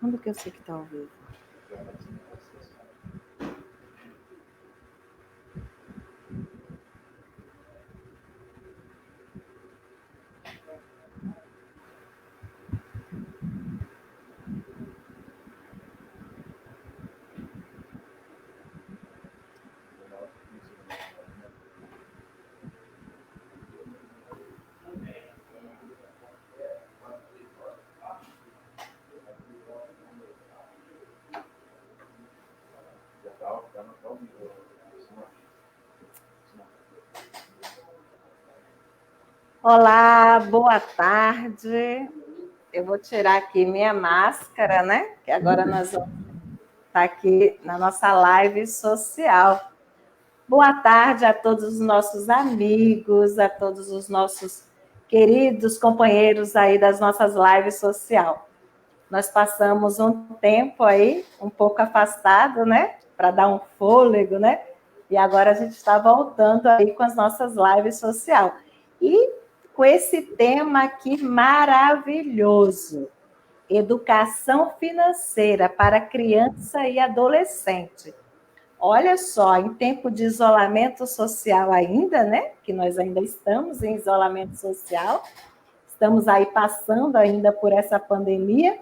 Quando que eu sei que está ao vivo? Olá, boa tarde. Eu vou tirar aqui minha máscara, né? Que agora nós vamos estar aqui na nossa live social. Boa tarde a todos os nossos amigos, a todos os nossos queridos companheiros aí das nossas lives social. Nós passamos um tempo aí, um pouco afastado, né? Para dar um fôlego, né? E agora a gente está voltando aí com as nossas lives social. E com esse tema aqui maravilhoso, educação financeira para criança e adolescente. Olha só, em tempo de isolamento social ainda, né? Que nós ainda estamos em isolamento social, estamos aí passando ainda por essa pandemia,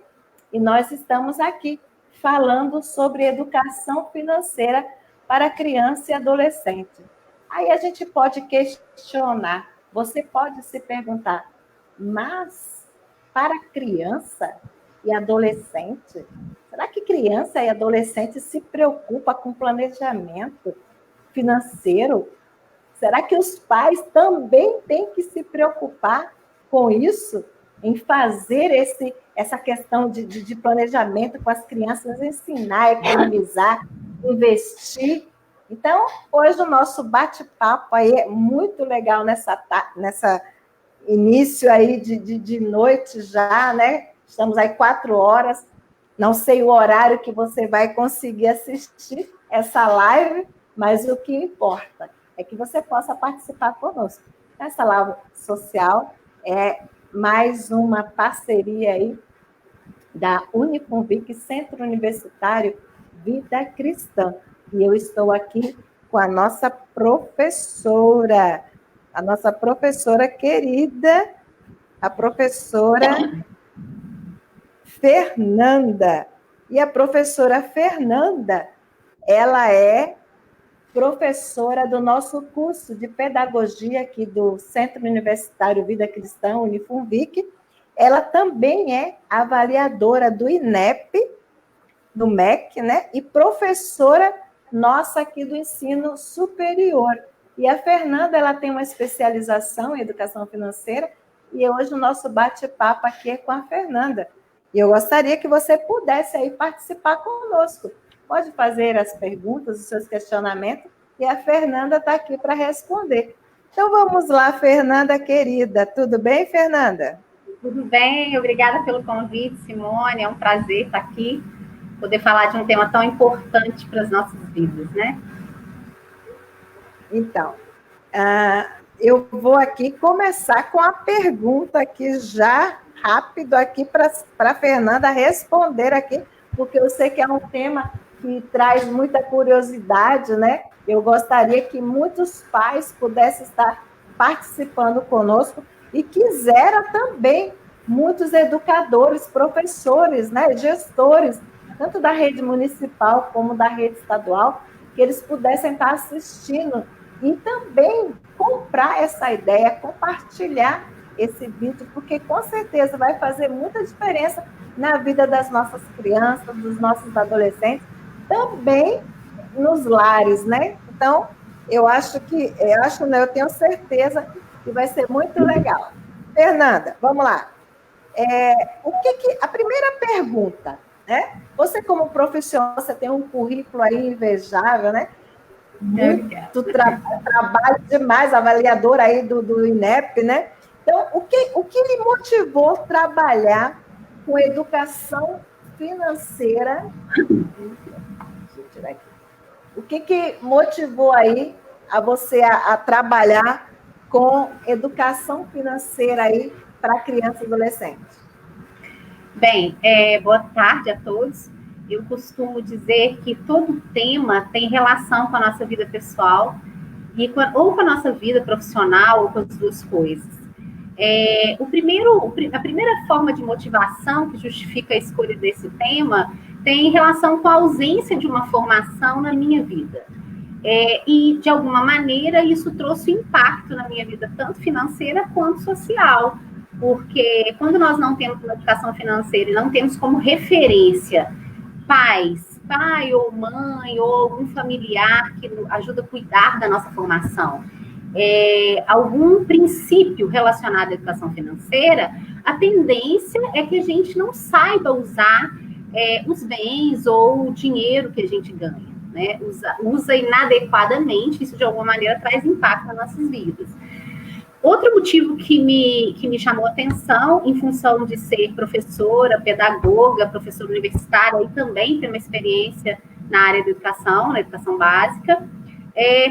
e nós estamos aqui falando sobre educação financeira para criança e adolescente. Aí a gente pode questionar, você pode se perguntar, mas para criança e adolescente, será que criança e adolescente se preocupa com planejamento financeiro? Será que os pais também têm que se preocupar com isso, em fazer essa questão de planejamento com as crianças, ensinar, economizar, investir? Então, hoje o nosso bate-papo aí é muito legal nessa início aí de noite já, né? Estamos aí 4 horas. Não sei o horário que você vai conseguir assistir essa live, mas o que importa é que você possa participar conosco. Essa live social é mais uma parceria aí da Uniconvic, Centro Universitário Vida Cristã. E eu estou aqui com a nossa professora querida, a professora Fernanda. E a professora Fernanda, ela é professora do nosso curso de pedagogia aqui do Centro Universitário Vida Cristã, Uniconvic. Ela também é avaliadora do INEP, do MEC, né? E professora nossa aqui do ensino superior. E a Fernanda, ela tem uma especialização em educação financeira, e hoje o nosso bate-papo aqui é com a Fernanda. E eu gostaria que você pudesse aí participar conosco. Pode fazer as perguntas, os seus questionamentos, e a Fernanda está aqui para responder. Então vamos lá, Fernanda querida. Tudo bem, Fernanda? Tudo bem, obrigada pelo convite, Simone. É um prazer estar aqui, poder falar de um tema tão importante para as nossas vidas, né? Então, eu vou aqui começar com a pergunta aqui já rápido aqui para a Fernanda responder aqui, porque eu sei que é um tema que traz muita curiosidade, né? Eu gostaria que muitos pais pudessem estar participando conosco e quisera também muitos educadores, professores, né, gestores, tanto da rede municipal como da rede estadual, que eles pudessem estar assistindo e também comprar essa ideia, compartilhar esse vídeo, porque com certeza vai fazer muita diferença na vida das nossas crianças, dos nossos adolescentes, também nos lares, né? Então, eu tenho certeza que vai ser muito legal. Fernanda, vamos lá. A primeira pergunta, né? Você como profissional, você tem um currículo aí invejável, né? Muito trabalho demais, avaliadora aí do INEP, né? Então, o que lhe motivou a trabalhar com educação financeira? Deixa eu tirar aqui. O que motivou aí a você a trabalhar com educação financeira aí para criança e adolescente? Bem, boa tarde a todos. Eu costumo dizer que todo tema tem relação com a nossa vida pessoal, ou com a nossa vida profissional, ou com as duas coisas. A primeira forma de motivação que justifica a escolha desse tema tem relação com a ausência de uma formação na minha vida. E, de alguma maneira, isso trouxe impacto na minha vida, tanto financeira quanto social. Porque quando nós não temos uma educação financeira e não temos como referência pai ou mãe, ou algum familiar que ajuda a cuidar da nossa formação, algum princípio relacionado à educação financeira, a tendência é que a gente não saiba usar os bens ou o dinheiro que a gente ganha, né? Usa inadequadamente, isso de alguma maneira traz impacto nas nossas vidas. Outro motivo que me chamou a atenção, em função de ser professora, pedagoga, professora universitária e também ter uma experiência na área da educação, na educação básica,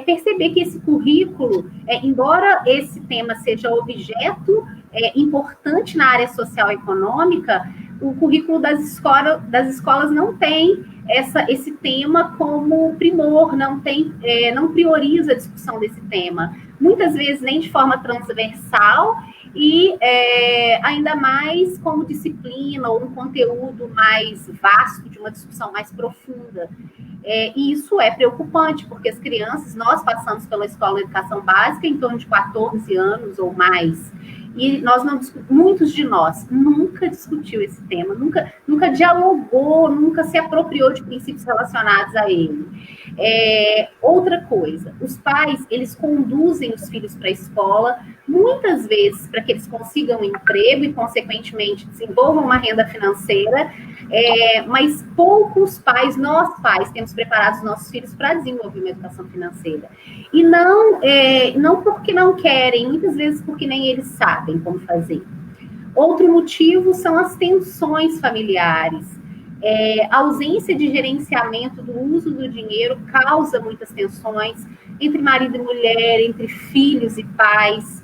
perceber que esse currículo, embora esse tema seja objeto importante na área social e econômica, o currículo das escolas não tem esse tema como primor, não prioriza a discussão desse tema. Muitas vezes nem de forma transversal e ainda mais como disciplina ou um conteúdo mais vasto, de uma discussão mais profunda. E isso é preocupante, porque as crianças, nós passamos pela escola de educação básica em torno de 14 anos ou mais, e muitos de nós nunca discutiu esse tema, nunca dialogou, nunca se apropriou de princípios relacionados a ele. Outra coisa, os pais, eles conduzem os filhos para a escola, muitas vezes para que eles consigam um emprego e, consequentemente, desenvolvam uma renda financeira, mas poucos pais, nós pais, temos preparado os nossos filhos para desenvolver uma educação financeira. E não porque não querem, muitas vezes porque nem eles sabem como fazer. Outro motivo são as tensões familiares. A ausência de gerenciamento do uso do dinheiro causa muitas tensões entre marido e mulher, entre filhos e pais.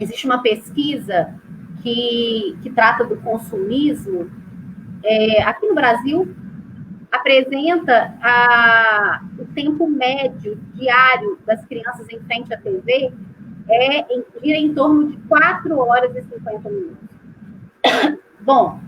Existe uma pesquisa que trata do consumismo. Aqui no Brasil, apresenta o tempo médio diário das crianças em frente à TV gira em torno de 4 horas e 50 minutos. Bom,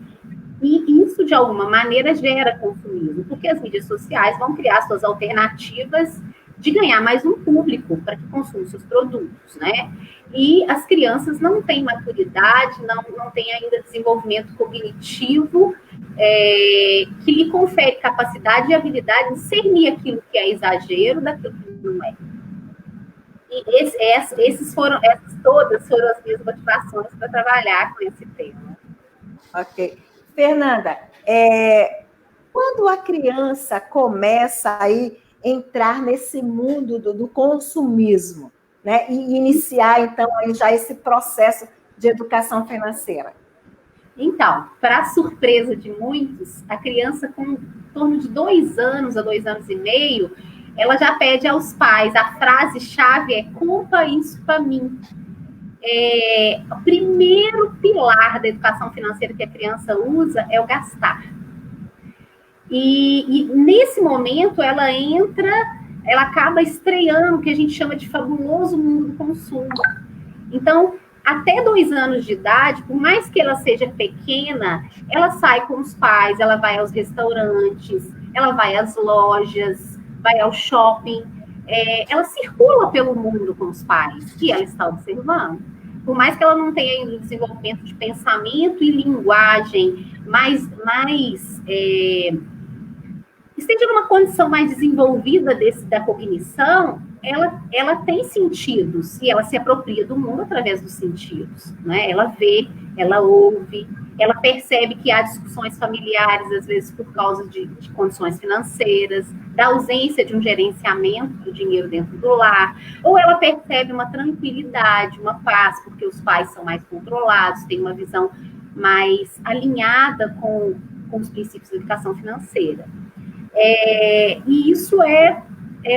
e isso, de alguma maneira, gera consumismo, porque as mídias sociais vão criar suas alternativas de ganhar mais um público para que consuma seus produtos, né? E as crianças não têm maturidade, não têm ainda desenvolvimento cognitivo que lhe confere capacidade e habilidade de discernir aquilo que é exagero daquilo que não é. E essas todas foram as minhas motivações para trabalhar com esse tema. Ok. Fernanda, quando a criança começa a entrar nesse mundo do consumismo, né, e iniciar, então, aí já esse processo de educação financeira? Então, para surpresa de muitos, a criança com em torno de 2 anos a 2 anos e meio, ela já pede aos pais, a frase-chave é: compra isso para mim. O primeiro pilar da educação financeira que a criança usa é o gastar. E nesse momento ela acaba estreando o que a gente chama de fabuloso mundo do consumo. Então, até 2 anos de idade, por mais que ela seja pequena, ela sai com os pais, ela vai aos restaurantes, ela vai às lojas, vai ao shopping, ela circula pelo mundo com os pais, que ela está observando. Por mais que ela não tenha ainda o desenvolvimento de pensamento e linguagem esteja numa condição mais desenvolvida da cognição, ela tem sentidos e ela se apropria do mundo através dos sentidos, né? Ela vê, ela ouve, ela percebe que há discussões familiares, às vezes por causa de condições financeiras, da ausência de um gerenciamento do dinheiro dentro do lar, ou ela percebe uma tranquilidade, uma paz, porque os pais são mais controlados, têm uma visão mais alinhada com os princípios da educação financeira. E isso é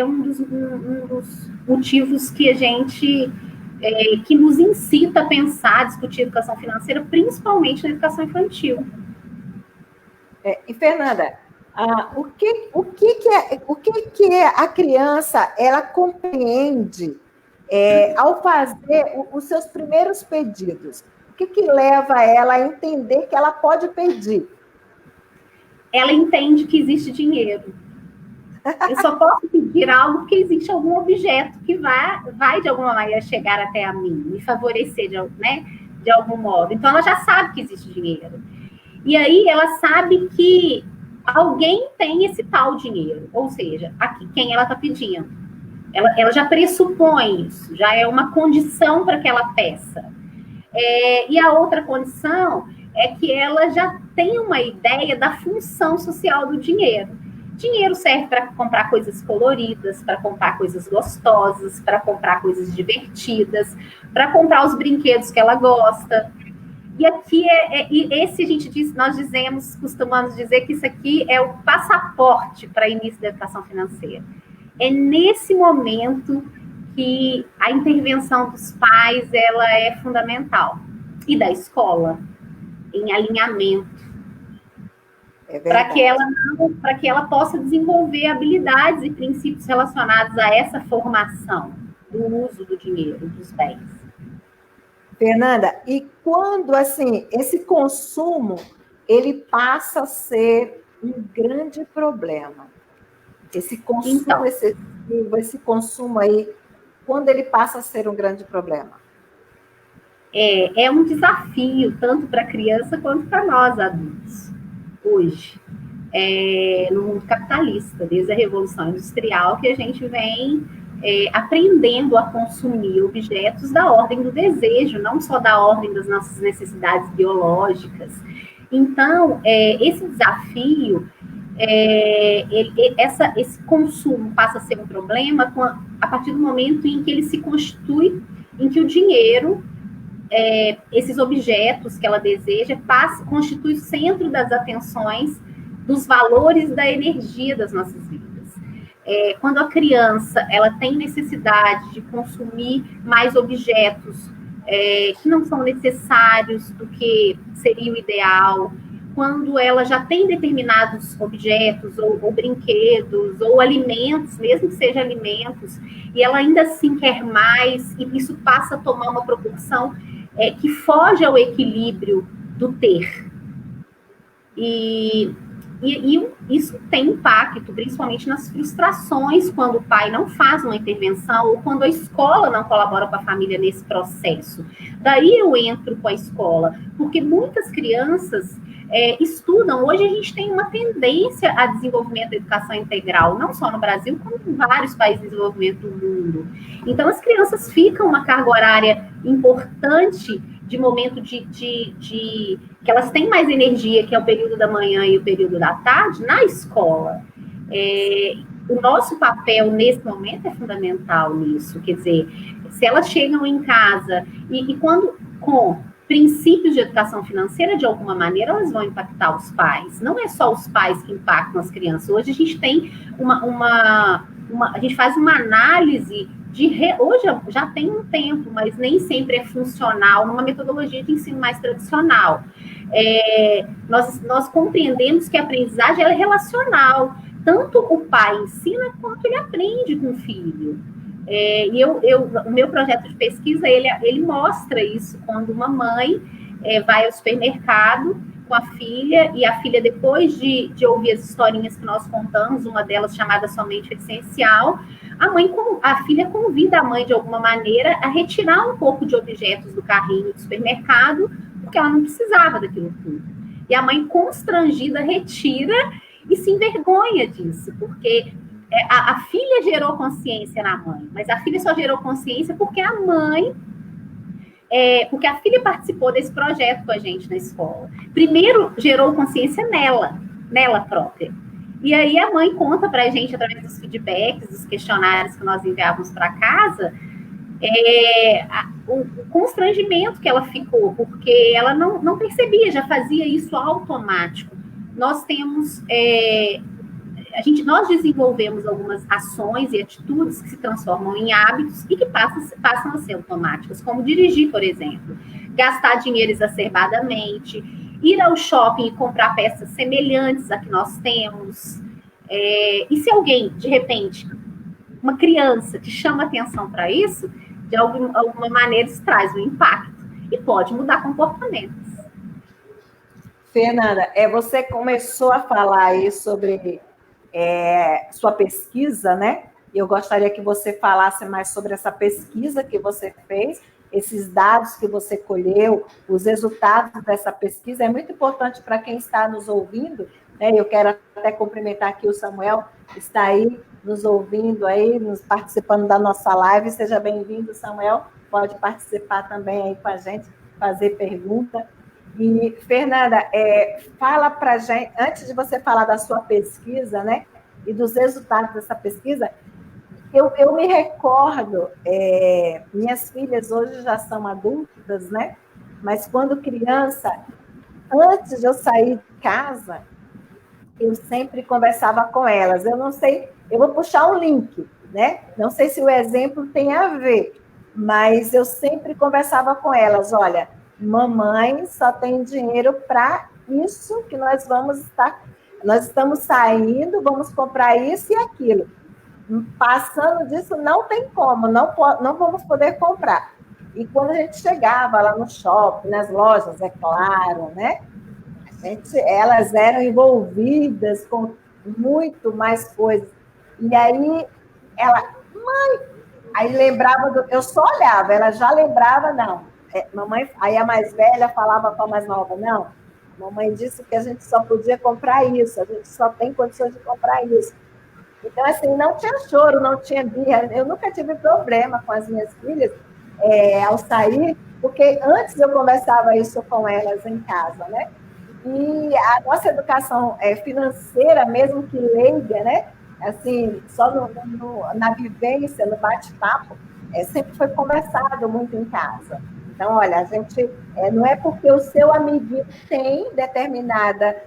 um dos motivos que a gente que nos incita a pensar, a discutir educação financeira, principalmente na educação infantil. E, Fernanda, o que a criança ela compreende ao fazer os seus primeiros pedidos? O que leva ela a entender que ela pode pedir? Ela entende que existe dinheiro. Eu só posso pedir algo porque existe algum objeto que vai de alguma maneira chegar até a mim, me favorecer de algum modo. Então, ela já sabe que existe dinheiro. E aí, ela sabe que alguém tem esse tal dinheiro. Ou seja, aqui, quem ela está pedindo. Ela já pressupõe isso, já é uma condição para que ela peça. E a outra condição é que ela já tem uma ideia da função social do dinheiro. Dinheiro serve para comprar coisas coloridas, para comprar coisas gostosas, para comprar coisas divertidas, para comprar os brinquedos que ela gosta. E aqui nós costumamos dizer que isso aqui é o passaporte para início da educação financeira. É nesse momento que a intervenção dos pais ela é fundamental. E da escola, em alinhamento. Para que ela possa desenvolver habilidades e princípios relacionados a essa formação do uso do dinheiro, dos bens. Fernanda, e quando assim esse consumo ele passa a ser um grande problema? Esse consumo excessivo, esse consumo aí, quando ele passa a ser um grande problema? É um desafio tanto para a criança quanto para nós adultos. Hoje, no mundo capitalista, desde a Revolução Industrial, que a gente vem aprendendo a consumir objetos da ordem do desejo, não só da ordem das nossas necessidades biológicas. Então, esse desafio, esse consumo passa a ser um problema a partir do momento em que ele se constitui, em que o dinheiro, esses objetos que ela deseja, constitui o centro das atenções, dos valores, da energia das nossas vidas. Quando a criança ela tem necessidade de consumir mais objetos que não são necessários do que seria o ideal, quando ela já tem determinados objetos, ou brinquedos, ou alimentos, mesmo que sejam alimentos, e ela ainda assim quer mais, e isso passa a tomar uma proporção que foge ao equilíbrio do ter. E isso tem impacto, principalmente nas frustrações, quando o pai não faz uma intervenção ou quando a escola não colabora com a família nesse processo. Daí eu entro com a escola, porque muitas crianças estudam. Hoje a gente tem uma tendência a desenvolvimento da educação integral, não só no Brasil, como em vários países de desenvolvimento do mundo. Então as crianças ficam uma carga horária importante de momento que elas têm mais energia, que é o período da manhã e o período da tarde, na escola. O nosso papel nesse momento é fundamental nisso, quer dizer, se elas chegam em casa e quando com princípios de educação financeira, de alguma maneira, elas vão impactar os pais. Não é só os pais que impactam as crianças. Hoje a gente tem a gente faz uma análise hoje já tem um tempo, mas nem sempre é funcional, numa metodologia de ensino mais tradicional. Nós compreendemos que a aprendizagem ela é relacional. Tanto o pai ensina, quanto ele aprende com o filho. O meu projeto de pesquisa, ele mostra isso, quando uma mãe vai ao supermercado com a filha, e a filha, depois de ouvir as historinhas que nós contamos, uma delas chamada Somente o Essencial, a filha convida a mãe, de alguma maneira, a retirar um pouco de objetos do carrinho do supermercado, porque ela não precisava daquilo tudo. E a mãe, constrangida, retira e se envergonha disso, porque a filha gerou consciência na mãe, mas a filha só gerou consciência porque a mãe... porque a filha participou desse projeto com a gente na escola. Primeiro, gerou consciência nela própria. E aí a mãe conta para a gente, através dos feedbacks, dos questionários que nós enviávamos para casa, o constrangimento que ela ficou, porque ela não percebia, já fazia isso automático. Nós temos nós desenvolvemos algumas ações e atitudes que se transformam em hábitos e que passam a ser automáticas, como dirigir, por exemplo, gastar dinheiro exacerbadamente, ir ao shopping e comprar peças semelhantes a que nós temos. E se alguém, de repente, uma criança te chama atenção para isso, de alguma maneira isso traz um impacto e pode mudar comportamentos. Fernanda, você começou a falar aí sobre sua pesquisa, né? E eu gostaria que você falasse mais sobre essa pesquisa que você fez, esses dados que você colheu, os resultados dessa pesquisa. É muito importante para quem está nos ouvindo, né? Eu quero até cumprimentar aqui o Samuel, que está aí nos ouvindo, aí, participando da nossa live. Seja bem-vindo, Samuel. Pode participar também aí com a gente, fazer pergunta. E, Fernanda, fala para a gente, antes de você falar da sua pesquisa, né, e dos resultados dessa pesquisa, eu me recordo, minhas filhas hoje já são adultas, né, mas quando criança, antes de eu sair de casa, eu sempre conversava com elas. Eu não sei, eu vou puxar um link, né, não sei se o exemplo tem a ver, mas eu sempre conversava com elas, olha, mamãe só tem dinheiro para isso que nós estamos saindo, vamos comprar isso e aquilo. Passando disso, não tem como, não vamos poder comprar. E quando a gente chegava lá no shopping, nas lojas, é claro, né? Elas eram envolvidas com muito mais coisas. E aí, mãe, aí lembrava, eu só olhava, ela já lembrava, não. Mamãe, aí a mais velha falava com a mais nova, não, mamãe disse que a gente só podia comprar isso, a gente só tem condições de comprar isso. Então, assim, não tinha choro, não tinha birra, eu nunca tive problema com as minhas filhas ao sair, porque antes eu conversava isso com elas em casa, né? E a nossa educação financeira, mesmo que leiga, né? Assim, só na vivência, no bate-papo, sempre foi conversado muito em casa. Então, olha, a gente não é porque o seu amiguinho tem determinada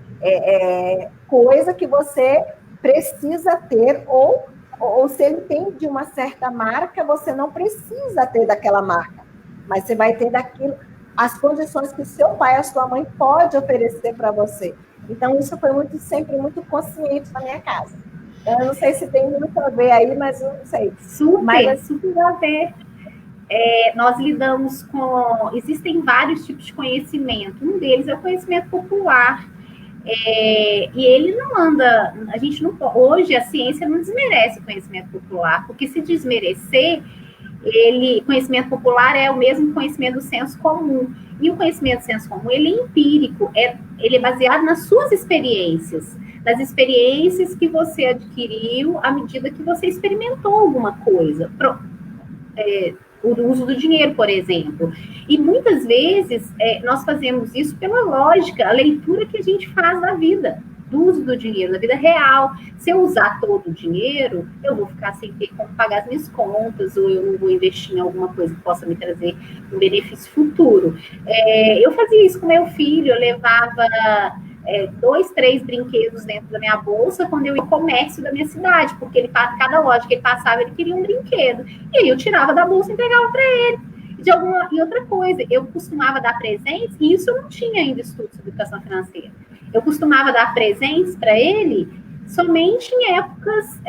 coisa que você precisa ter, ou se ele tem de uma certa marca, você não precisa ter daquela marca, mas você vai ter daquilo, as condições que seu pai, a sua mãe pode oferecer para você. Então, isso foi sempre muito consciente na minha casa. Eu não sei se tem muito a ver aí, mas eu não sei. Super a ver. Nós lidamos com... Existem vários tipos de conhecimento. Um deles é o conhecimento popular. E ele não anda... A gente não... Hoje, a ciência não desmerece o conhecimento popular, porque se desmerecer, conhecimento popular é o mesmo conhecimento do senso comum. E o conhecimento do senso comum, ele é empírico. Ele é baseado nas suas experiências. Nas experiências que você adquiriu à medida que você experimentou alguma coisa. O uso do dinheiro, por exemplo. E muitas vezes nós fazemos isso pela lógica, a leitura que a gente faz da vida, do uso do dinheiro, da vida real. Se eu usar todo o dinheiro, eu vou ficar sem ter como pagar as minhas contas, ou eu não vou investir em alguma coisa que possa me trazer um benefício futuro. Eu fazia isso com meu filho, eu levava 2, 3 brinquedos dentro da minha bolsa quando eu ia ao comércio da minha cidade, porque cada loja que ele passava, ele queria um brinquedo. E aí eu tirava da bolsa e entregava para ele. E outra coisa, eu costumava dar presentes, e isso eu não tinha ainda estudo sobre educação financeira. Eu costumava dar presentes para ele somente em épocas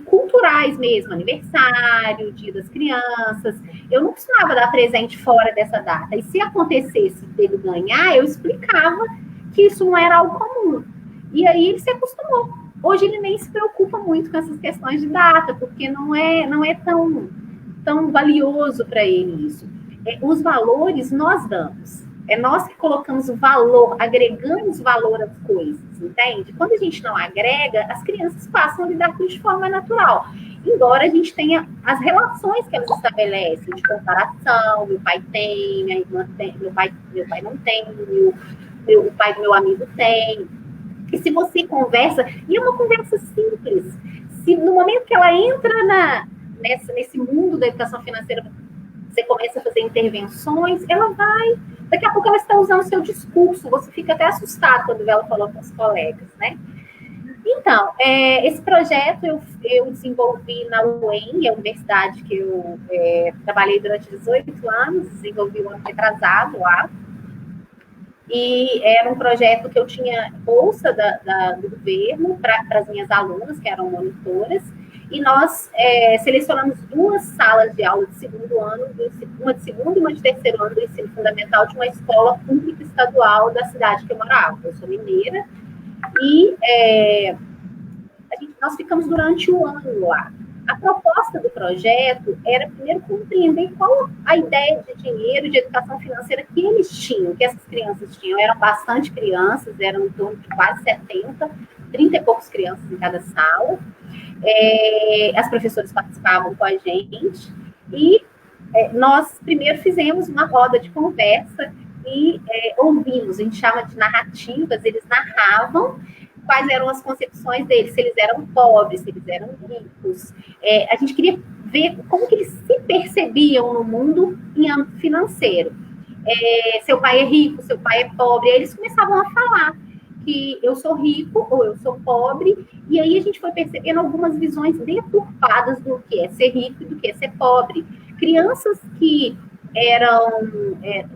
culturais mesmo, aniversário, dia das crianças. Eu não costumava dar presente fora dessa data. E se acontecesse dele ganhar, eu explicava que isso não era algo comum. E aí ele se acostumou. Hoje ele nem se preocupa muito com essas questões de data, porque não é tão valioso para ele isso. Os valores nós damos. É nós que colocamos o valor, agregamos valor às coisas, entende? Quando a gente não agrega, as crianças passam a lidar com isso de forma natural. Embora a gente tenha as relações que elas estabelecem, de comparação, meu pai tem, minha irmã tem, meu pai não tem, o pai do meu amigo tem. E se você conversa, e é uma conversa simples, se no momento que ela entra nesse mundo da educação financeira, você começa a fazer intervenções, ela vai... Daqui a pouco ela está usando o seu discurso, você fica até assustado quando ela falou com os colegas, né? Então, esse projeto eu desenvolvi na UEM, a universidade que eu trabalhei durante 18 anos, desenvolvi um ano retrasado lá. E era um projeto que eu tinha bolsa do governo para as minhas alunas, que eram monitoras, e nós selecionamos 2 salas de aula de segundo ano, uma de segundo e uma de terceiro ano do ensino fundamental de uma escola pública estadual da cidade que eu morava. Eu sou mineira, e nós ficamos durante um ano lá. A proposta do projeto era primeiro compreender qual a ideia de dinheiro, de educação financeira que eles tinham, que essas crianças tinham. Eram bastante crianças, eram em torno de quase 70, 30 e poucos crianças em cada sala. As professoras participavam com a gente e nós primeiro fizemos uma roda de conversa e ouvimos, a gente chama de narrativas, eles narravam quais eram as concepções deles, se eles eram pobres, se eles eram ricos. A gente queria ver como que eles se percebiam no mundo em âmbito financeiro. Seu pai é rico, seu pai é pobre. Aí eles começavam a falar que eu sou rico ou eu sou pobre, e aí a gente foi percebendo algumas visões deturpadas do que é ser rico e do que é ser pobre. Crianças que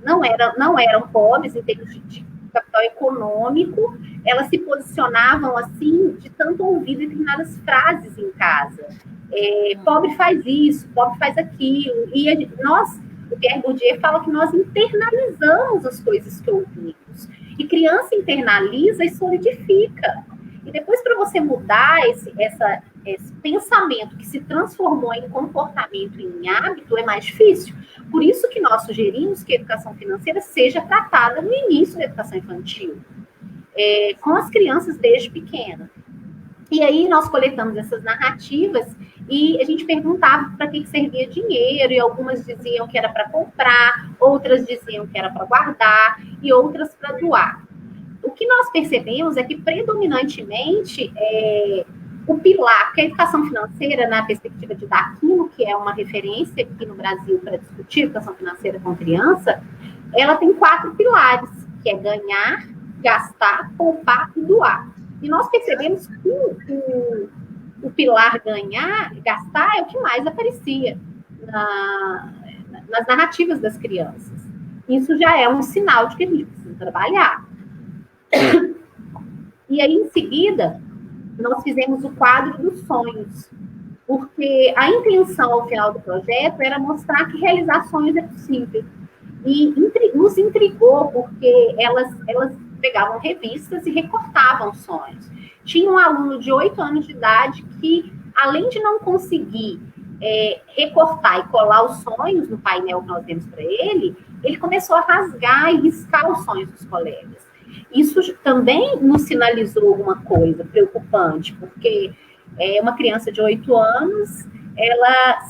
não eram pobres em termos de capital econômico, elas se posicionavam assim, de tanto ouvir determinadas frases em casa. Pobre faz isso, pobre faz aquilo. E o Pierre Bourdieu fala que nós internalizamos as coisas que ouvimos. E criança internaliza e solidifica. E depois, para você mudar esse pensamento que se transformou em comportamento, em hábito, é mais difícil. Por isso que nós sugerimos que a educação financeira seja tratada no início da educação infantil, com as crianças desde pequena. E aí nós coletamos essas narrativas e a gente perguntava para que servia dinheiro, e algumas diziam que era para comprar, outras diziam que era para guardar e outras para doar. O que nós percebemos é que, predominantemente, o pilar, que a educação financeira, na perspectiva de Daquino, que é uma referência aqui no Brasil para discutir educação financeira com criança, ela tem 4 pilares, que é ganhar, gastar, poupar e doar. E nós percebemos que o pilar ganhar, gastar, é o que mais aparecia nas narrativas das crianças. Isso já é um sinal de que a gente precisa trabalhar. E aí, em seguida, nós fizemos o quadro dos sonhos, porque a intenção ao final do projeto era mostrar que realizar sonhos é possível. E nos intrigou, porque elas pegavam revistas e recortavam sonhos. Tinha um aluno de 8 anos de idade que, além de não conseguir recortar e colar os sonhos no painel que nós demos para ele começou a rasgar e riscar os sonhos dos colegas. Isso também nos sinalizou alguma coisa preocupante, porque uma criança de 8 anos,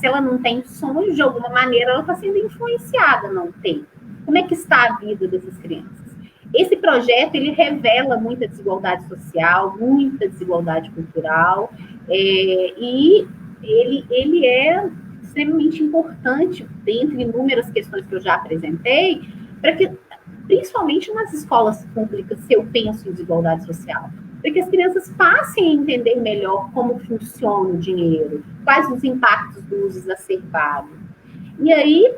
se ela não tem sonhos, de alguma maneira, ela está sendo influenciada a não ter. Como é que está a vida dessas crianças? Esse projeto, ele revela muita desigualdade social, muita desigualdade cultural, e ele é extremamente importante, dentre inúmeras questões que eu já apresentei, para que, principalmente nas escolas públicas, se eu penso em desigualdade social, para que as crianças passem a entender melhor como funciona o dinheiro, quais os impactos do uso exacerbado. E aí,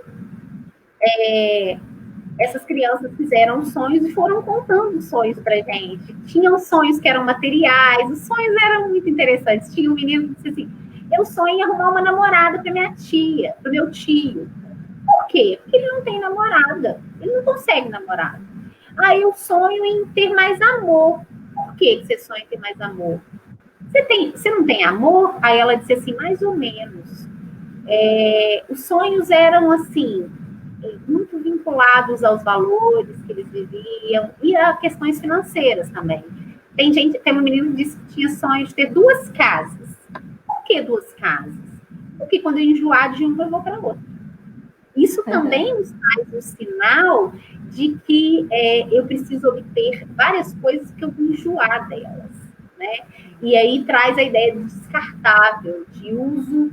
essas crianças fizeram sonhos e foram contando sonhos para a gente. Tinham sonhos que eram materiais, os sonhos eram muito interessantes. Tinha um menino que disse assim, eu sonho em arrumar uma namorada para minha tia, para o meu tio. Por quê? Porque ele não tem namorada, ele não consegue namorada. Aí eu sonho em ter mais amor. Por que você sonha em ter mais amor? Você não tem amor? Aí ela disse assim, mais ou menos. Os sonhos eram assim, muito vinculados aos valores que eles viviam e a questões financeiras também. Tem um menino que disse que tinha sonho de ter 2 casas. Por que 2 casas? Porque quando eu enjoar de uma, eu vou para outra. Isso também nos faz um sinal de que eu preciso obter várias coisas que eu vou enjoar delas, né? E aí traz a ideia do descartável, de uso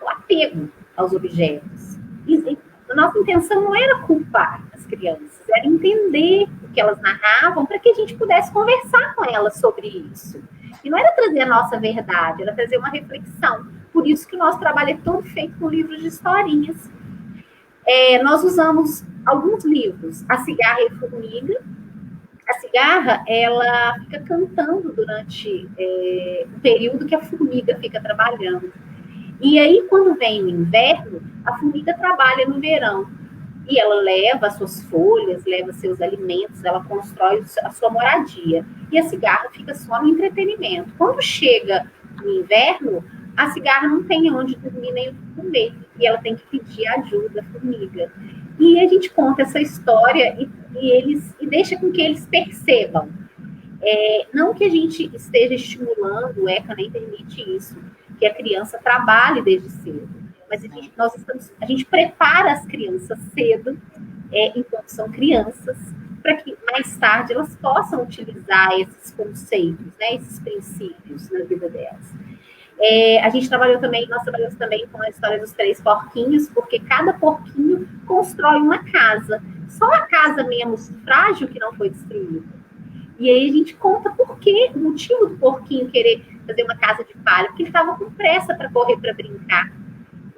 o apego aos objetos. E a nossa intenção não era culpar as crianças, era entender o que elas narravam para que a gente pudesse conversar com elas sobre isso. E não era trazer a nossa verdade, era trazer uma reflexão. Por isso que o nosso trabalho é todo feito com livros de historinhas. Nós usamos alguns livros, A Cigarra e a Formiga. A cigarra, ela fica cantando durante o período que a formiga fica trabalhando. E aí, quando vem o inverno, a formiga trabalha no verão. E ela leva as suas folhas, leva seus alimentos, ela constrói a sua moradia. E a cigarra fica só no entretenimento. Quando chega no inverno, a cigarra não tem onde dormir nem o que comer. E ela tem que pedir ajuda à formiga. E a gente conta essa história e deixa com que eles percebam. Não que a gente esteja estimulando, o ECA nem permite isso, que a criança trabalhe desde cedo. Mas a gente prepara as crianças cedo, enquanto são crianças, para que mais tarde elas possam utilizar esses conceitos, né, esses princípios na vida delas. Nós trabalhamos também com a história dos 3 porquinhos, porque cada porquinho constrói uma casa. Só a casa menos frágil que não foi destruída. E aí a gente conta o motivo do porquinho querer fazer uma casa de palha, porque ele estava com pressa para correr para brincar.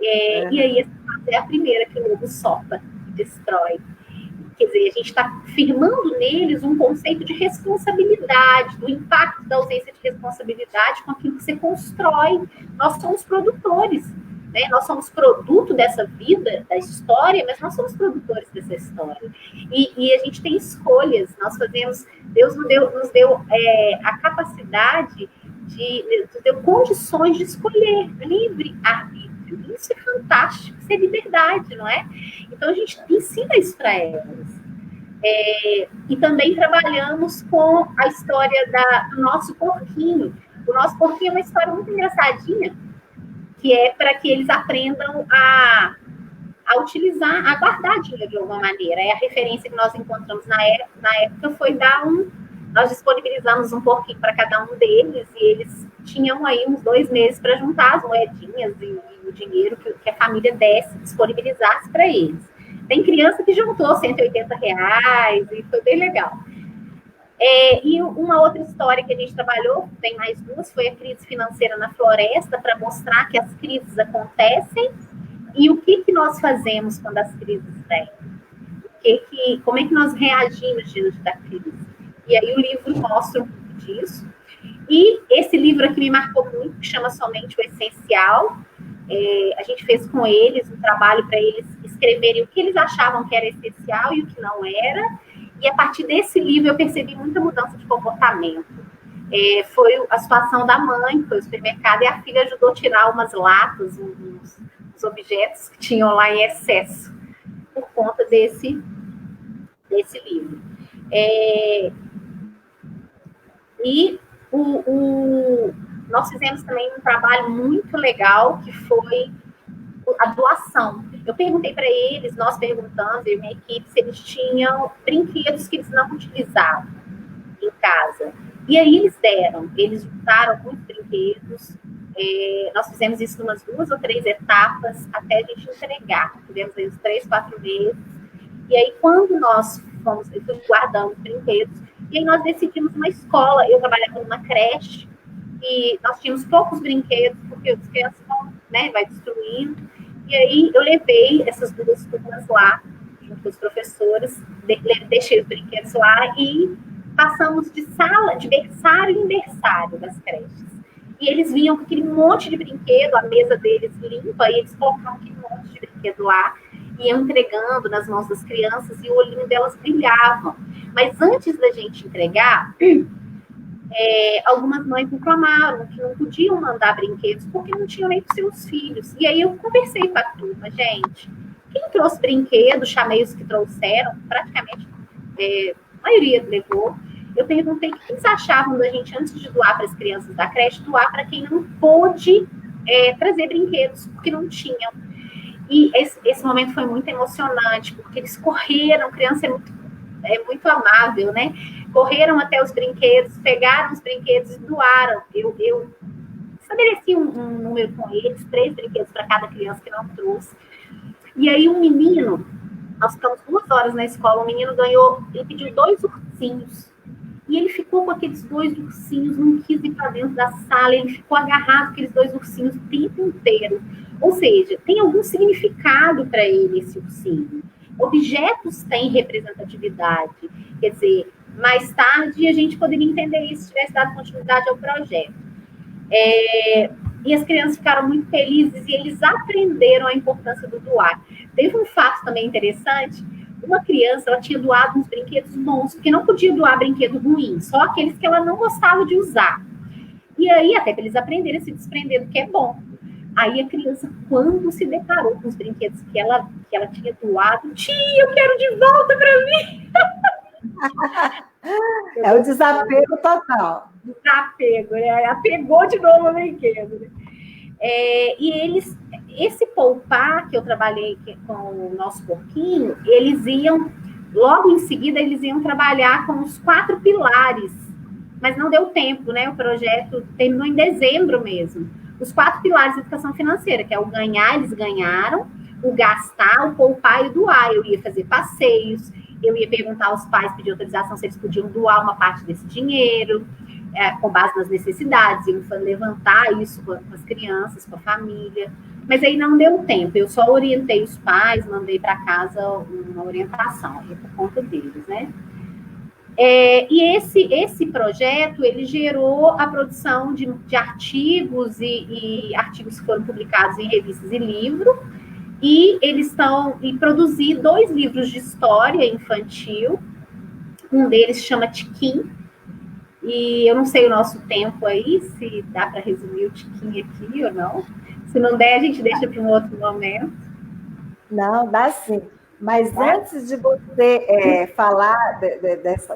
E aí essa casa é a primeira que o lobo sopa e destrói. Quer dizer, a gente está firmando neles um conceito de responsabilidade, do impacto da ausência de responsabilidade com aquilo que você constrói. Nós somos produtores, né? Nós somos produto dessa vida, da história, mas nós somos produtores dessa história. E a gente tem escolhas, Deus nos deu a capacidade nos deu condições de escolher, livre arbítrio. Isso é fantástico, isso é liberdade, não é? Então, a gente ensina isso para elas. E também trabalhamos com a história do nosso porquinho. O nosso porquinho é uma história muito engraçadinha, que é para que eles aprendam a utilizar, a guardar dinheiro de alguma maneira. A referência que nós encontramos na época foi nós disponibilizamos um porquinho para cada um deles, e eles tinham aí uns 2 meses para juntar as moedinhas e o dinheiro que a família disponibilizasse para eles. Tem criança que juntou R$ 180 e foi bem legal. E uma outra história que a gente trabalhou, tem mais 2, foi a crise financeira na floresta, para mostrar que as crises acontecem e o que nós fazemos quando as crises vêm. Como é que nós reagimos diante da crise. E aí o livro mostra um pouco disso. E esse livro aqui me marcou muito, que chama Somente o Essencial. A gente fez com eles um trabalho para eles escreverem o que eles achavam que era essencial e o que não era. E a partir desse livro eu percebi muita mudança de comportamento. Foi a situação da mãe, que foi ao supermercado, e a filha ajudou a tirar umas latas, uns objetos que tinham lá em excesso, por conta desse livro. Nós fizemos também um trabalho muito legal, que foi a doação. Eu perguntei para eles, nós perguntamos, eu e minha equipe, se eles tinham brinquedos que eles não utilizavam em casa. E aí eles juntaram muitos brinquedos. Nós fizemos isso em umas 2 ou 3 etapas até a gente entregar. Tivemos aí uns 3, 4 meses. E aí, quando nós guardamos brinquedos, e aí nós decidimos uma escola. Eu trabalhava numa creche e nós tínhamos poucos brinquedos, porque as crianças vai destruindo. E aí eu levei essas 2 turmas lá, junto com os professores, deixei os brinquedos lá e passamos de berçário em berçário das creches. E eles vinham com aquele monte de brinquedo, a mesa deles limpa, e eles colocavam aquele monte de brinquedo lá, iam entregando nas mãos das crianças, e o olhinho delas brilhava. Mas antes da gente entregar, algumas mães reclamaram que não podiam mandar brinquedos porque não tinham nem para seus filhos. E aí eu conversei com a turma, gente, quem trouxe brinquedos, chamei os que trouxeram, praticamente a maioria levou. Eu perguntei o que eles achavam da gente, antes de doar para as crianças da creche, doar para quem não pôde trazer brinquedos, porque não tinham. E esse momento foi muito emocionante, porque eles correram, criança é muito amável, né? Correram até os brinquedos, pegaram os brinquedos e doaram. Eu estabeleci um número com eles, 3 brinquedos para cada criança que não trouxe. E aí um menino, nós ficamos 2 horas na escola, o menino ganhou, ele pediu 2 ursinhos. E ele ficou com aqueles 2 ursinhos, não quis ir para dentro da sala, ele ficou agarrado com aqueles 2 ursinhos o tempo inteiro. Ou seja, tem algum significado para ele esse ursinho. Objetos têm representatividade. Quer dizer, mais tarde a gente poderia entender isso se tivesse dado continuidade ao projeto. E as crianças ficaram muito felizes e eles aprenderam a importância do doar. Teve um fato também interessante. Uma criança, ela tinha doado uns brinquedos bons, porque não podia doar brinquedo ruim, só aqueles que ela não gostava de usar. E aí, até para eles aprenderem a se desprender do que é bom. Aí a criança, quando se deparou com os brinquedos que ela tinha doado, tia, eu quero de volta para mim. É o desapego total. Desapego, né? Apegou de novo o brinquedo. Né? E esse poupar que eu trabalhei com o nosso porquinho, eles iam, logo em seguida, eles iam trabalhar com os 4 pilares, mas não deu tempo, né? O projeto terminou em dezembro mesmo. Os 4 pilares da educação financeira, que é o ganhar, eles ganharam, o gastar, o poupar e o doar. Eu ia fazer passeios, eu ia perguntar aos pais, pedir autorização se eles podiam doar uma parte desse dinheiro, com base nas necessidades, iam levantar isso com as crianças, com a família. Mas aí não deu tempo, eu só orientei os pais, mandei para casa uma orientação, aí por conta deles, né? E esse projeto, ele gerou a produção de artigos e artigos que foram publicados em revistas e livros, e eles estão em produzir 2 livros de história infantil, um deles chama Tiquim, e eu não sei o nosso tempo aí, se dá para resumir o Tiquim aqui ou não. Se não der, a gente deixa para um outro momento. Não, dá sim. Mas antes de você falar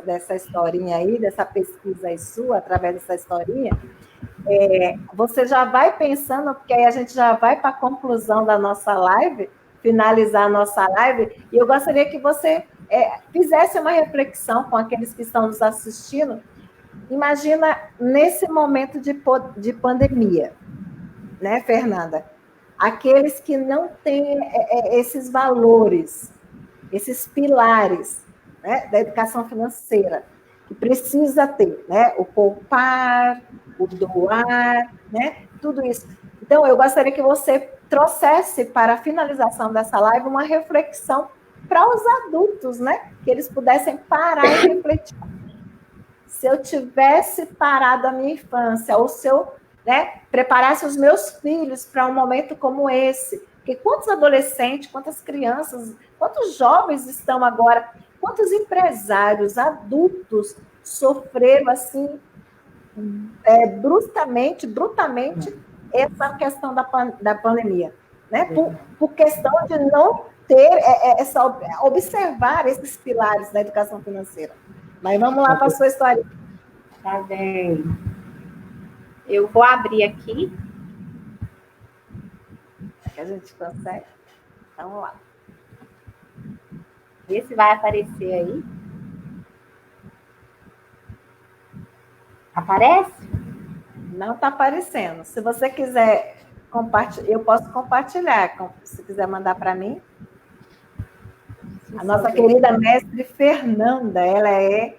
dessa historinha aí, dessa pesquisa aí sua, através dessa historinha, você já vai pensando, porque aí a gente já vai para a conclusão da nossa live, finalizar a nossa live, e eu gostaria que você fizesse uma reflexão com aqueles que estão nos assistindo. Imagina nesse momento de pandemia, né, Fernanda? Aqueles que não têm esses valores, esses pilares, né, da educação financeira, que precisa ter, né, o poupar, o doar, né, tudo isso. Então, eu gostaria que você trouxesse para a finalização dessa live uma reflexão para os adultos, né, que eles pudessem parar e refletir. Se eu tivesse parado a minha infância, ou se eu preparasse os meus filhos para um momento como esse, porque quantos adolescentes, quantas crianças, quantos jovens estão agora, quantos empresários, adultos sofreram assim, brutalmente, essa questão da pandemia, né? Por questão de não ter, observar esses pilares da educação financeira. Mas vamos lá para a sua história. Tá bem. Eu vou abrir aqui. Que a gente consegue. Vamos lá. Vê se vai aparecer aí. Aparece? Não está aparecendo. Se você quiser compartilhar, eu posso compartilhar. Se quiser mandar para mim. A nossa querida mestre Fernanda, ela é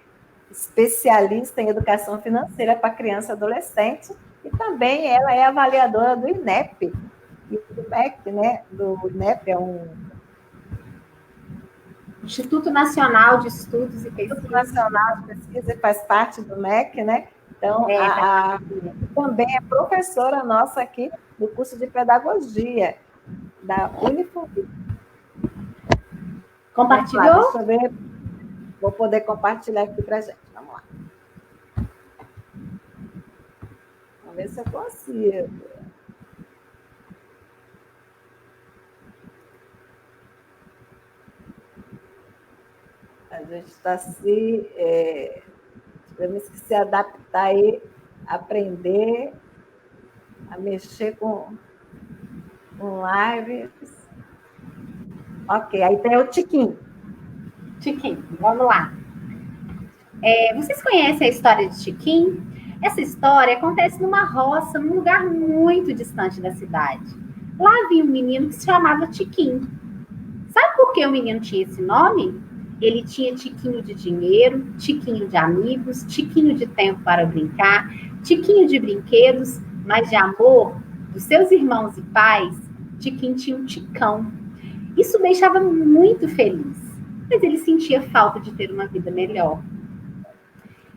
especialista em educação financeira para criança e adolescente, e também ela é avaliadora do INEP. E do MEC, né? Do INEP é um Instituto Nacional de Estudos e Pesquisa. Instituto Nacional de Pesquisa, e faz parte do MEC, né? Então, também é professora nossa aqui do curso de pedagogia da Unifub. Compartilhou? Deixa eu ver. Vou poder compartilhar aqui para a gente. Vamos lá. Vamos ver se eu consigo. A gente está temos que se adaptar e aprender a mexer com lives. Ok, aí tem o Tiquim. Tiquim, vamos lá. Vocês conhecem a história de Tiquim? Essa história acontece numa roça, num lugar muito distante da cidade. Lá havia um menino que se chamava Tiquim. por que o menino tinha esse nome? Ele tinha tiquinho de dinheiro, tiquinho de amigos, tiquinho de tempo para brincar, tiquinho de brinquedos, mas de amor dos seus irmãos e pais, Tiquinho tinha um ticão. Isso o deixava muito feliz, mas ele sentia falta de ter uma vida melhor.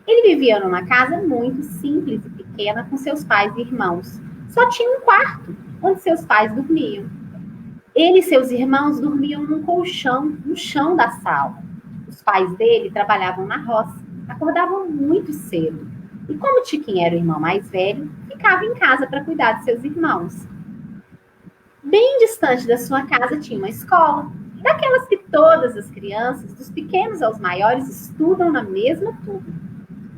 Ele vivia numa casa muito simples e pequena com seus pais e irmãos. Só tinha um quarto onde seus pais dormiam. Ele e seus irmãos dormiam num colchão no chão da sala. Os pais dele trabalhavam na roça, acordavam muito cedo. E como Tiquinho era o irmão mais velho, ficava em casa para cuidar de seus irmãos. Bem distante da sua casa tinha uma escola, daquelas que todas as crianças, dos pequenos aos maiores, estudam na mesma turma.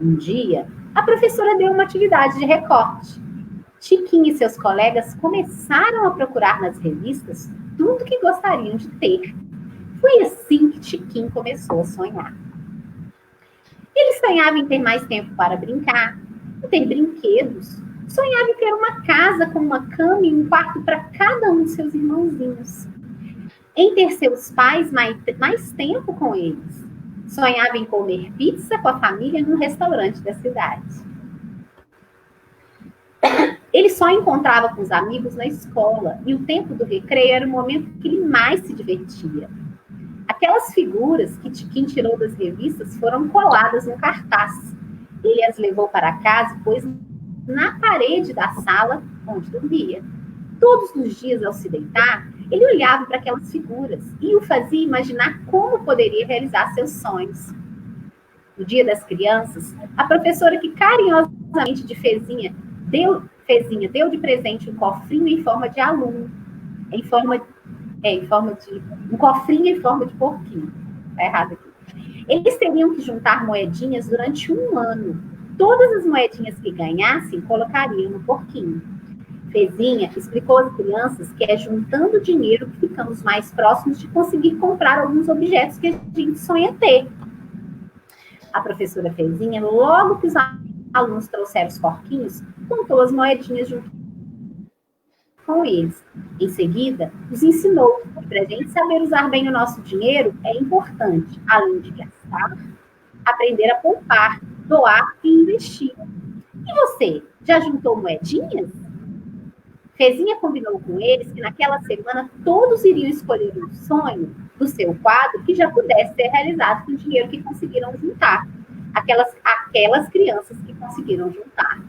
Um dia, a professora deu uma atividade de recorte. Tiquinho e seus colegas começaram a procurar nas revistas tudo que gostariam de ter. Foi assim que Tiquinho começou a sonhar. Ele sonhava em ter mais tempo para brincar, em ter brinquedos. Sonhava em ter uma casa com uma cama e um quarto para cada um de seus irmãozinhos. Em ter seus pais mais tempo com eles. Sonhava em comer pizza com a família num restaurante da cidade. Ele só encontrava com os amigos na escola e o tempo do recreio era o momento que ele mais se divertia. Aquelas figuras que Tiquinho tirou das revistas foram coladas no cartaz. Ele as levou para casa e pôs na parede da sala onde dormia. Todos os dias, ao se deitar, ele olhava para aquelas figuras e o fazia imaginar como poderia realizar seus sonhos. No Dia das Crianças, a professora que carinhosamente de Fezinha deu de presente um cofrinho em forma de aluno, um cofrinho em forma de porquinho. Tá errado aqui. Eles teriam que juntar moedinhas durante um ano. Todas as moedinhas que ganhassem, colocariam no porquinho. Fezinha explicou às crianças que é juntando dinheiro que ficamos mais próximos de conseguir comprar alguns objetos que a gente sonha ter. A professora Fezinha, logo que os alunos trouxeram os porquinhos, contou as moedinhas junto com eles. Em seguida, os ensinou que para a gente saber usar bem o nosso dinheiro é importante, além de gastar, aprender a poupar, doar e investir. E você, já juntou moedinhas? Fezinha combinou com eles que naquela semana todos iriam escolher um sonho do seu quadro que já pudesse ser realizado com o dinheiro que conseguiram juntar. Aquelas crianças que conseguiram juntar.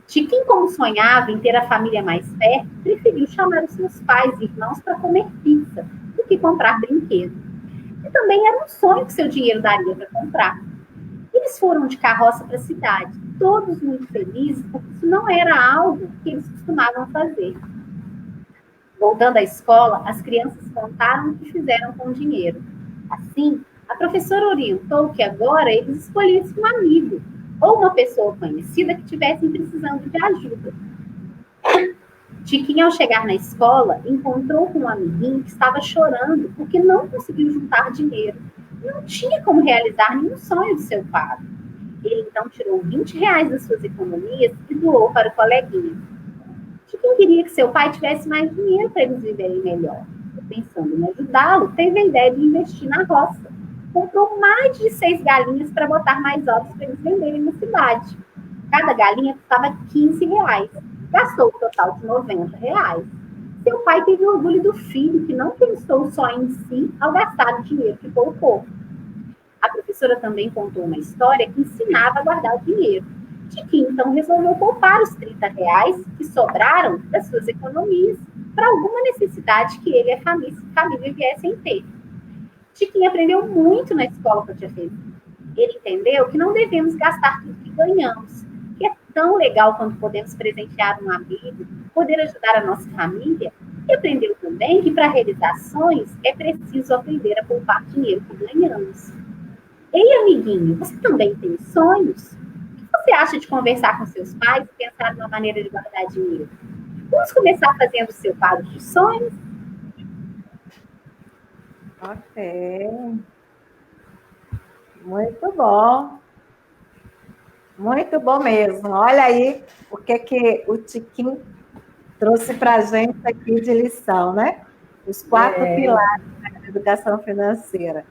Tiquinho, como sonhava em ter a família mais perto, preferiu chamar os seus pais e irmãos para comer pizza do que comprar brinquedo. E também era um sonho que seu dinheiro daria para comprar. Eles foram de carroça para a cidade, todos muito felizes, porque isso não era algo que eles costumavam fazer. Voltando à escola, as crianças contaram o que fizeram com o dinheiro. Assim, a professora orientou que agora eles escolhessem um amigo ou uma pessoa conhecida que estivessem precisando de ajuda. Tiquinho, ao chegar na escola, encontrou com um amiguinho que estava chorando porque não conseguiu juntar dinheiro. Não tinha como realizar nenhum sonho do seu pai. Ele então tirou R$20 das suas economias e doou para o coleguinha. Tiquinho queria que seu pai tivesse mais dinheiro para eles viverem melhor. Pensando em ajudá-lo, teve a ideia de investir na roça. Comprou mais de 6 galinhas para botar mais ovos para eles venderem na cidade. Cada galinha custava R$15. Gastou o total de R$90. Seu pai teve orgulho do filho, que não pensou só em si ao gastar o dinheiro que poupou. A professora também contou uma história que ensinava a guardar o dinheiro. Tiquinho, então, resolveu poupar os R$30 que sobraram das suas economias para alguma necessidade que ele e a família viessem ter. Tiquinho aprendeu muito na escola com a tia Fezinha. Ele entendeu que não devemos gastar tudo que ganhamos, que é tão legal quando podemos presentear um amigo, poder ajudar a nossa família, e aprendeu também que para realizações é preciso aprender a poupar dinheiro que ganhamos. Ei, amiguinho, você também tem sonhos? O que você acha de conversar com seus pais e pensar numa maneira de guardar dinheiro? Vamos começar fazendo o seu quadro de sonhos? Ok. Muito bom. Muito bom mesmo. Olha aí o que o Tiquinho trouxe para a gente aqui de lição, né? Os 4 pilares educação financeira.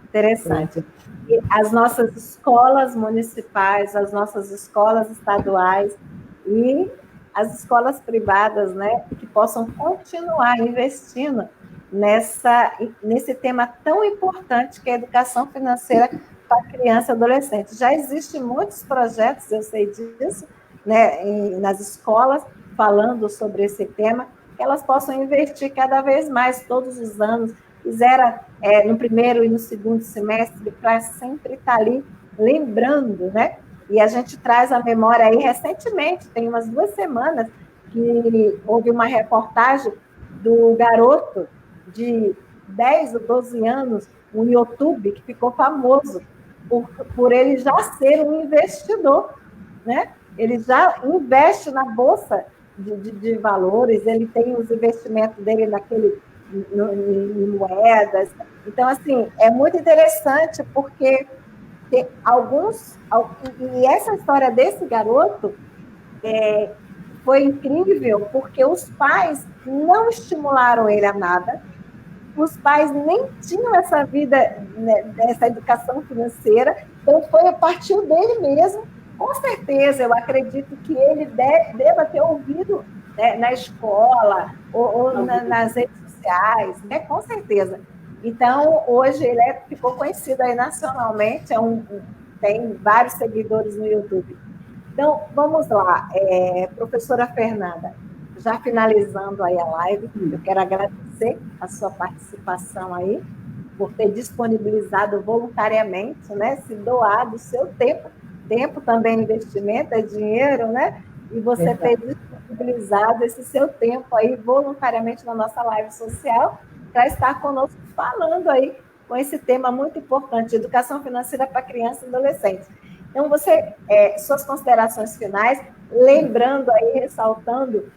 Interessante. E as nossas escolas municipais, as nossas escolas estaduais e as escolas privadas, né, que possam continuar investindo nesse tema tão importante que é a educação financeira para criança e adolescente. Já existem muitos projetos, eu sei disso, né, nas escolas, falando sobre esse tema, que elas possam investir cada vez mais, todos os anos, fizeram no primeiro e no segundo semestre, para sempre estar ali lembrando, né? E a gente traz a memória aí recentemente, tem umas 2 semanas, que houve uma reportagem do garoto de 10 ou 12 anos, um YouTube, que ficou famoso por ele já ser um investidor, né? Ele já investe na bolsa de valores, ele tem os investimentos dele em moedas. Então, assim, é muito interessante porque tem alguns... E essa história desse garoto foi incrível porque os pais não estimularam ele a nada, os pais nem tinham essa vida, né, dessa educação financeira, então foi a partir dele mesmo. Com certeza, eu acredito que ele deva ter ouvido, né, na escola ou nas redes sociais, né, com certeza. Então, hoje ele ficou conhecido aí nacionalmente, tem vários seguidores no YouTube. Então, vamos lá, professora Fernanda, já finalizando aí a live, eu quero agradecer a sua participação aí, por ter disponibilizado voluntariamente, né, se doado o seu tempo. Tempo também é investimento, é dinheiro, né? E você ter disponibilizado esse seu tempo aí voluntariamente na nossa live social para estar conosco falando aí com esse tema muito importante, educação financeira para crianças e adolescentes. Então, suas considerações finais, lembrando aí, ressaltando,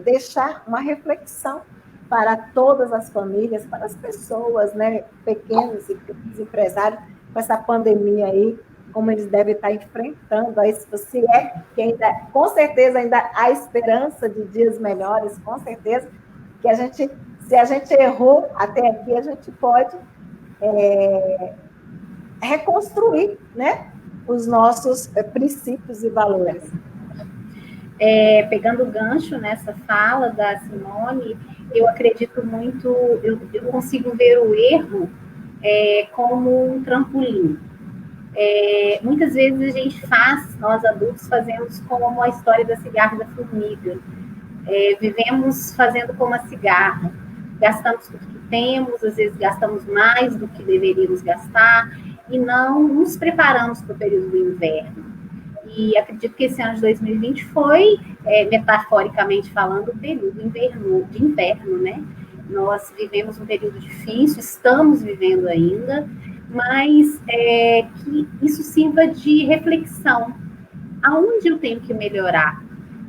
deixar uma reflexão para todas as famílias, para as pessoas, né, pequenos e pequenos empresários, com essa pandemia aí, como eles devem estar enfrentando, aí, se é que ainda, com certeza, ainda há esperança de dias melhores, com certeza, que se a gente errou até aqui, a gente pode reconstruir, né, os nossos princípios e valores. Pegando o gancho nessa fala da Simone, eu acredito muito, eu consigo ver o erro como um trampolim. Muitas vezes a gente nós adultos fazemos como a história da cigarra e da formiga. Vivemos fazendo como a cigarra. Gastamos tudo que temos, às vezes gastamos mais do que deveríamos gastar e não nos preparamos para o período do inverno. E acredito que esse ano de 2020 foi, metaforicamente falando, o período de inverno, né? Nós vivemos um período difícil, estamos vivendo ainda, mas que isso sirva de reflexão. Aonde eu tenho que melhorar?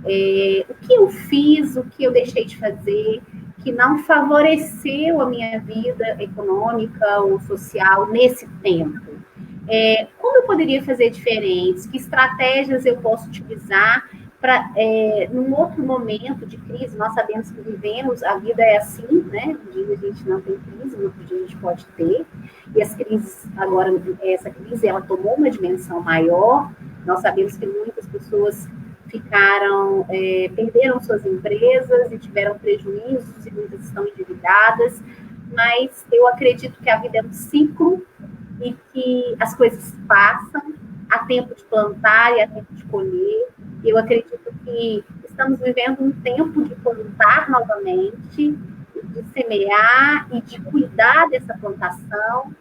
O que eu fiz, o que eu deixei de fazer, que não favoreceu a minha vida econômica ou social nesse tempo? Como eu poderia fazer diferentes? Que estratégias eu posso utilizar para, num outro momento de crise? Nós sabemos que vivemos, a vida é assim, né? Um dia a gente não tem crise, no outro dia a gente pode ter. E as crises, agora, essa crise, ela tomou uma dimensão maior. Nós sabemos que muitas pessoas perderam suas empresas e tiveram prejuízos, e muitas estão endividadas. Mas eu acredito que a vida é um ciclo e que as coisas passam, há tempo de plantar e há tempo de colher. Eu acredito que estamos vivendo um tempo de plantar novamente, de semear e de cuidar dessa plantação.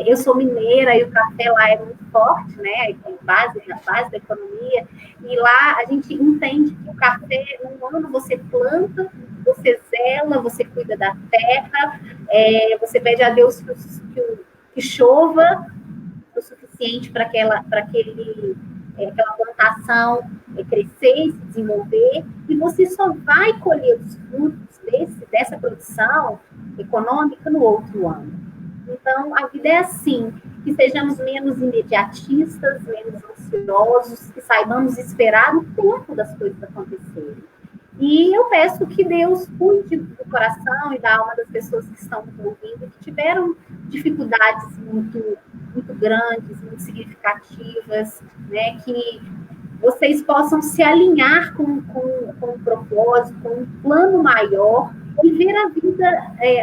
Eu sou mineira e o café lá é muito forte, né? É a base da economia. E lá a gente entende que o café, num ano você planta, você zela, você cuida da terra, você pede a Deus que chova o suficiente para aquela plantação crescer e se desenvolver, e você só vai colher os frutos dessa produção econômica no outro ano. Então, a vida é assim, que sejamos menos imediatistas, menos ansiosos, que saibamos esperar o tempo das coisas acontecerem. E eu peço que Deus cuide do coração e da alma das pessoas que estão me ouvindo, que tiveram dificuldades muito, muito grandes, muito significativas, né? Que vocês possam se alinhar com um propósito, com um plano maior e ver a vida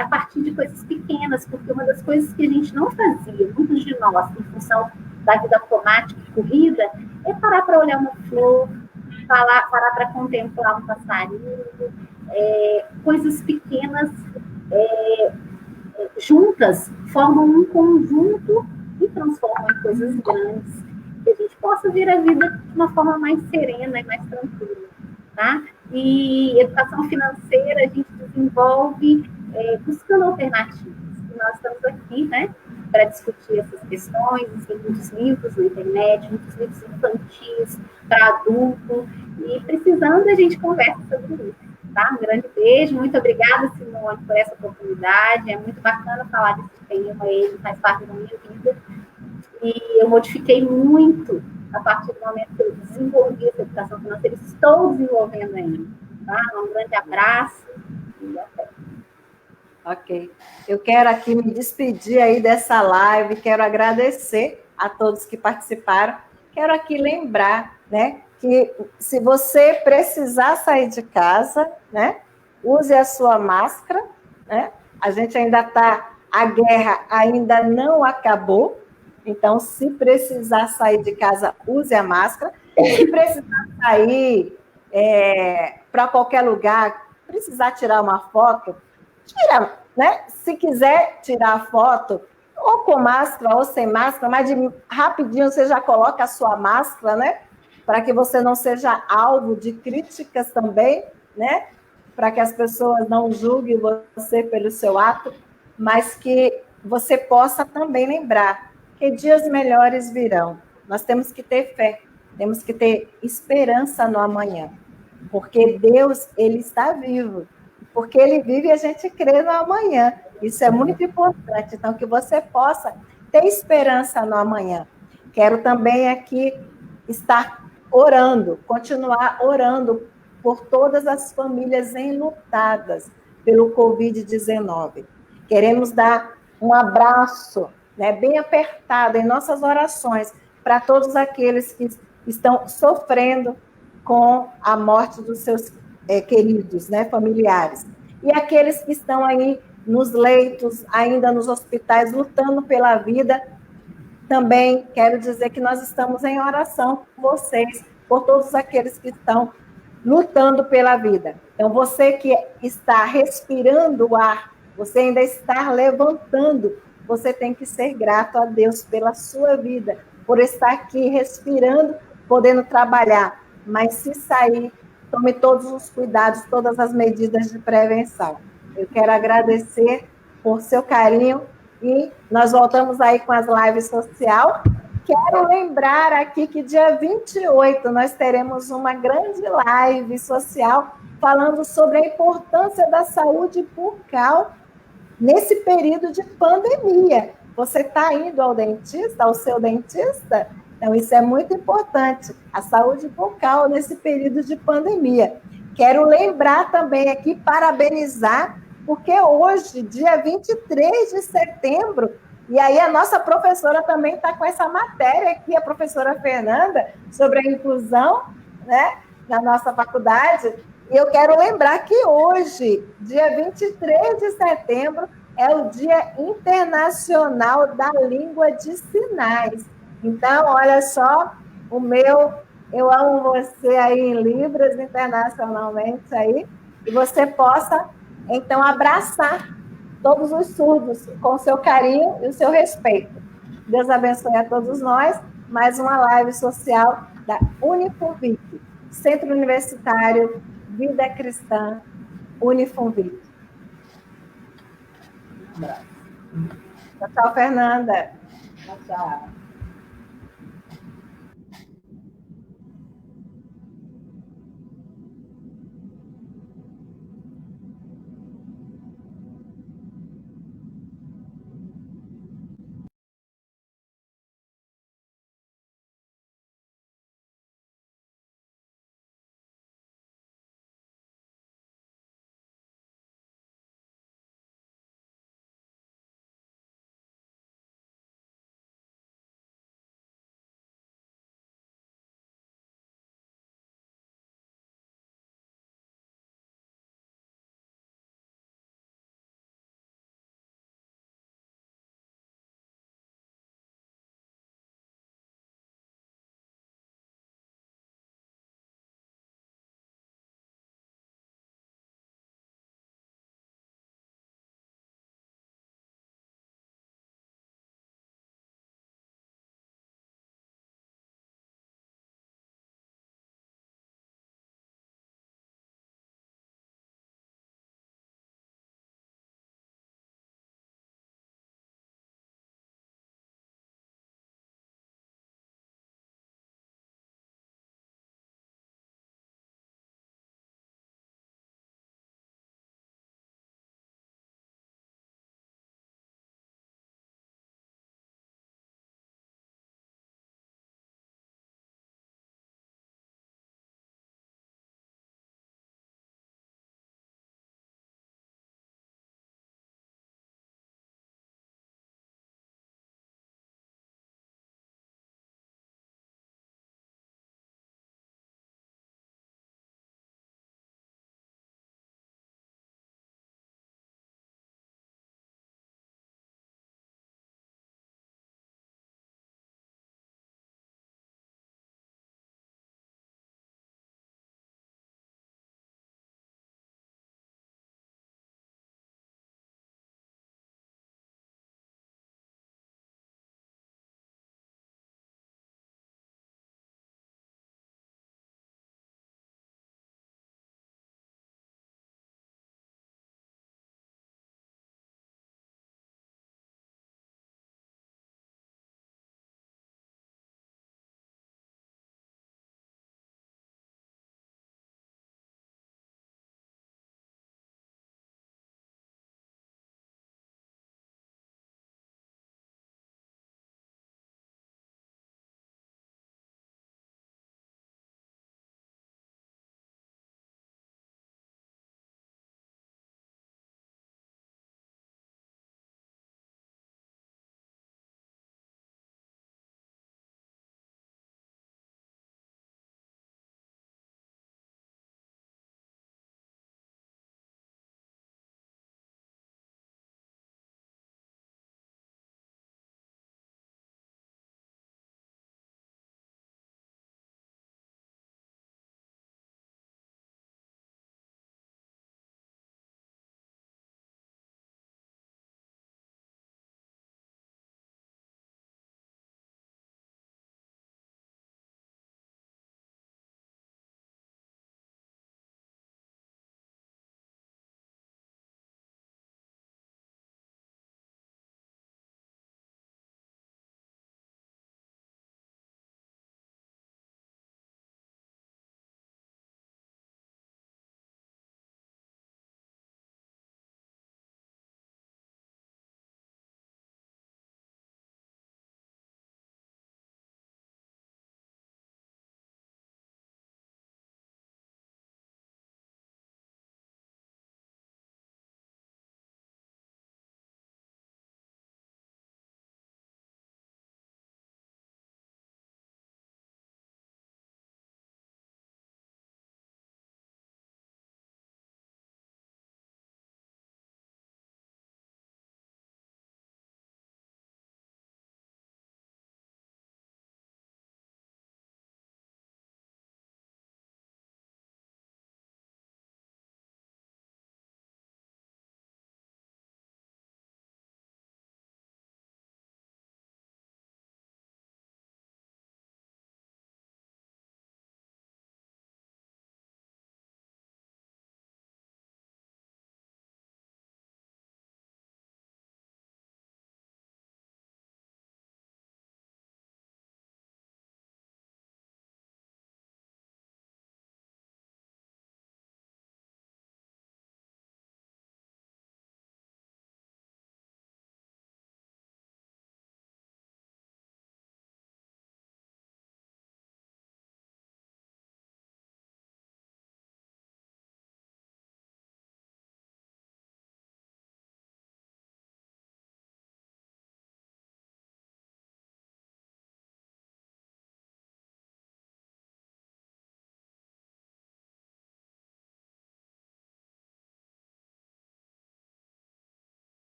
a partir de coisas pequenas, porque uma das coisas que a gente não fazia, muitos de nós, em função da vida automática e corrida, é parar para olhar uma flor, parar para contemplar um passarinho, coisas pequenas juntas formam um conjunto e transformam em coisas grandes, que a gente possa ver a vida de uma forma mais serena e mais tranquila, tá? E educação financeira a gente desenvolve buscando alternativas. E nós estamos aqui, né, para discutir essas questões. Tem muitos livros na internet, muitos livros infantis para adulto, e precisando a gente conversa sobre isso. Tá? Um grande beijo, muito obrigada, Simone, por essa oportunidade. É muito bacana falar desse tema, ele faz parte da minha vida. E eu modifiquei muito a partir do momento que eu desenvolvi essa educação financeira. Estou desenvolvendo ainda. Tá? Um grande abraço e até. Ok. Eu quero aqui me despedir aí dessa live, quero agradecer a todos que participaram. Quero aqui lembrar, né, que se você precisar sair de casa, né, use a sua máscara, né? A gente ainda está, a guerra ainda não acabou, então se precisar sair de casa, use a máscara. Se precisar sair para qualquer lugar, precisar tirar uma foto, tira, né? Se quiser tirar a foto, ou com máscara ou sem máscara, mas rapidinho você já coloca a sua máscara, né? Para que você não seja alvo de críticas também, né? Para que as pessoas não julguem você pelo seu ato, mas que você possa também lembrar que dias melhores virão. Nós temos que ter fé, temos que ter esperança no amanhã, porque Deus, ele está vivo. Porque ele vive e a gente crê no amanhã. Isso é muito importante. Então, que você possa ter esperança no amanhã. Quero também aqui estar orando, continuar orando por todas as famílias enlutadas pelo Covid-19. Queremos dar um abraço, né, bem apertado em nossas orações para todos aqueles que estão sofrendo com a morte dos seus queridos, né, familiares. E aqueles que estão aí nos leitos, ainda nos hospitais, lutando pela vida, também quero dizer que nós estamos em oração por vocês, por todos aqueles que estão lutando pela vida. Então, você que está respirando o ar, você ainda está levantando, você tem que ser grato a Deus pela sua vida, por estar aqui respirando, podendo trabalhar. Mas se sair, tome todos os cuidados, todas as medidas de prevenção. Eu quero agradecer por seu carinho e nós voltamos aí com as lives social. Quero lembrar aqui que dia 28 nós teremos uma grande live social falando sobre a importância da saúde bucal nesse período de pandemia. Você está indo ao dentista, ao seu dentista? Então, isso é muito importante, a saúde bucal nesse período de pandemia. Quero lembrar também aqui, parabenizar, porque hoje, dia 23 de setembro, e aí a nossa professora também está com essa matéria aqui, a professora Fernanda, sobre a inclusão, né, na nossa faculdade. E eu quero lembrar que hoje, dia 23 de setembro, é o Dia Internacional da Língua de Sinais. Então, olha só, eu amo você aí em Libras, internacionalmente aí, e você possa, então, abraçar todos os surdos com o seu carinho e o seu respeito. Deus abençoe a todos nós. Mais uma live social da Unifunvic, Centro Universitário Vida Cristã, Unifunvic. Tchau, Fernanda. Tchau.